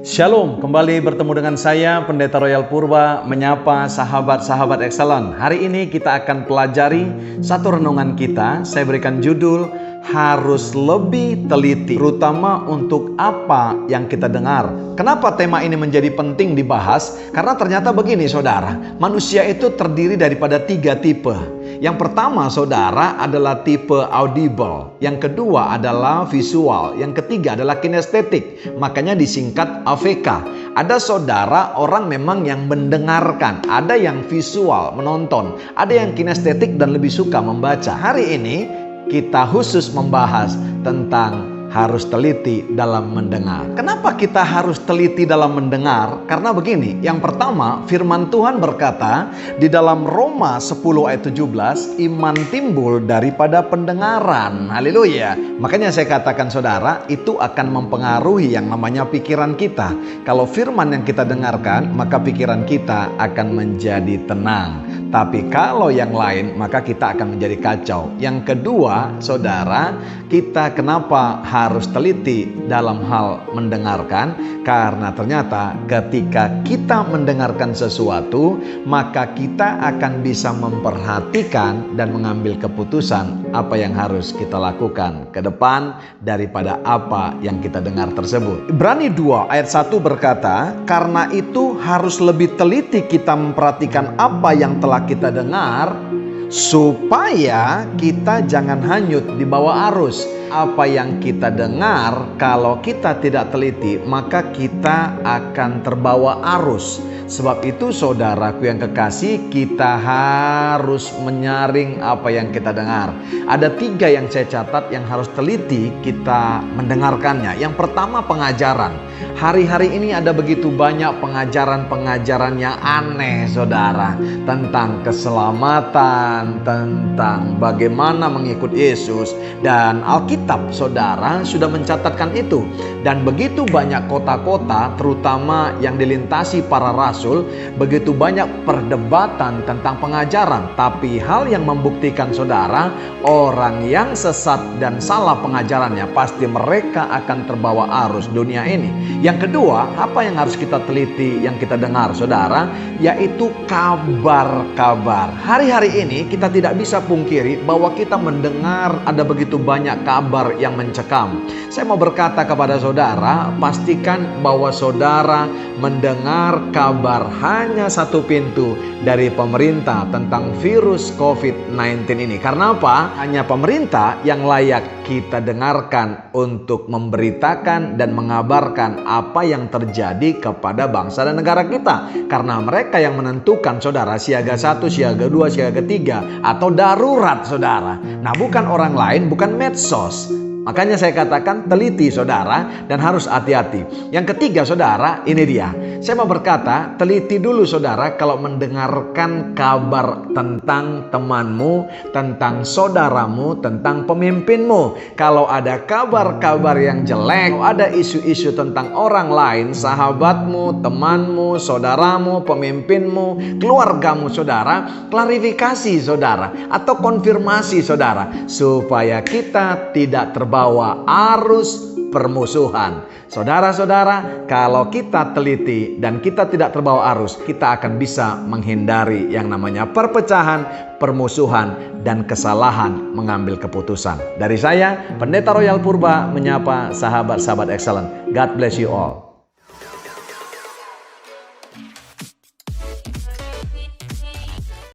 Shalom, kembali bertemu dengan saya Pendeta Royal Purba menyapa sahabat-sahabat excellent. Hari ini kita akan pelajari satu renungan kita. Saya berikan judul harus lebih teliti, terutama untuk apa yang kita dengar. Kenapa tema ini menjadi penting dibahas? Karena ternyata begini saudara, manusia itu terdiri daripada 3 tipe. Yang pertama saudara adalah tipe audible, yang kedua adalah visual, yang ketiga adalah kinestetik, makanya disingkat AVK. Ada saudara orang memang yang mendengarkan, ada yang visual, menonton, ada yang kinestetik dan lebih suka membaca. Hari ini kita khusus membahas tentang harus teliti dalam mendengar. Kenapa kita harus teliti dalam mendengar? Karena begini, yang pertama firman Tuhan berkata di dalam Roma 10 ayat 17, iman timbul daripada pendengaran. Haleluya. Makanya saya katakan saudara, itu akan mempengaruhi yang namanya pikiran kita. Kalau firman yang kita dengarkan, maka pikiran kita akan menjadi tenang. Tapi kalau yang lain, maka kita akan menjadi kacau. Yang kedua, saudara, kita kenapa harus teliti dalam hal mendengarkan? Karena ternyata ketika kita mendengarkan sesuatu, maka kita akan bisa memperhatikan dan mengambil keputusan apa yang harus kita lakukan ke depan daripada apa yang kita dengar tersebut. Ibrani 2 ayat 1 berkata, karena itu harus lebih teliti kita memperhatikan apa yang telah kita dengar, supaya kita jangan hanyut di bawah arus. Apa yang kita dengar, kalau kita tidak teliti, maka kita akan terbawa arus. Sebab itu saudaraku yang kekasih, kita harus menyaring apa yang kita dengar. Ada 3 yang saya catat yang harus teliti kita mendengarkannya. Yang pertama, pengajaran. Hari-hari ini ada begitu banyak pengajaran-pengajaran yang aneh saudara, tentang keselamatan, tentang bagaimana mengikut Yesus. Dan Alkitab saudara sudah mencatatkan itu. Dan begitu banyak kota-kota, terutama yang dilintasi para rasul, begitu banyak perdebatan tentang pengajaran. Tapi hal yang membuktikan saudara, orang yang sesat dan salah pengajarannya, pasti mereka akan terbawa arus dunia ini. Yang kedua, apa yang harus kita teliti yang kita dengar saudara, yaitu kabar-kabar. Hari-hari ini kita tidak bisa pungkiri bahwa kita mendengar ada begitu banyak kabar yang mencekam. Saya mau berkata kepada saudara, pastikan bahwa saudara mendengar kabar hanya satu pintu dari pemerintah tentang virus COVID-19 ini. Karena apa? Hanya pemerintah yang layak kita dengarkan untuk memberitakan dan mengabarkan apa yang terjadi kepada bangsa dan negara kita. Karena mereka yang menentukan saudara, siaga 1, siaga 2, siaga 3 atau darurat saudara. Nah, bukan orang lain, bukan medsos. Makanya saya katakan teliti saudara dan harus hati-hati. Yang ketiga saudara, ini dia. Saya mau berkata, teliti dulu saudara kalau mendengarkan kabar tentang temanmu, tentang saudaramu, tentang pemimpinmu. Kalau ada kabar-kabar yang jelek, kalau ada isu-isu tentang orang lain, sahabatmu, temanmu, saudaramu, pemimpinmu, keluargamu saudara, klarifikasi saudara atau konfirmasi saudara, supaya kita tidak terbawa arus permusuhan. Saudara-saudara, kalau kita teliti dan kita tidak terbawa arus, kita akan bisa menghindari yang namanya perpecahan, permusuhan, dan kesalahan mengambil keputusan. Dari saya, Pendeta Royal Purba menyapa sahabat-sahabat excellent. God bless you all.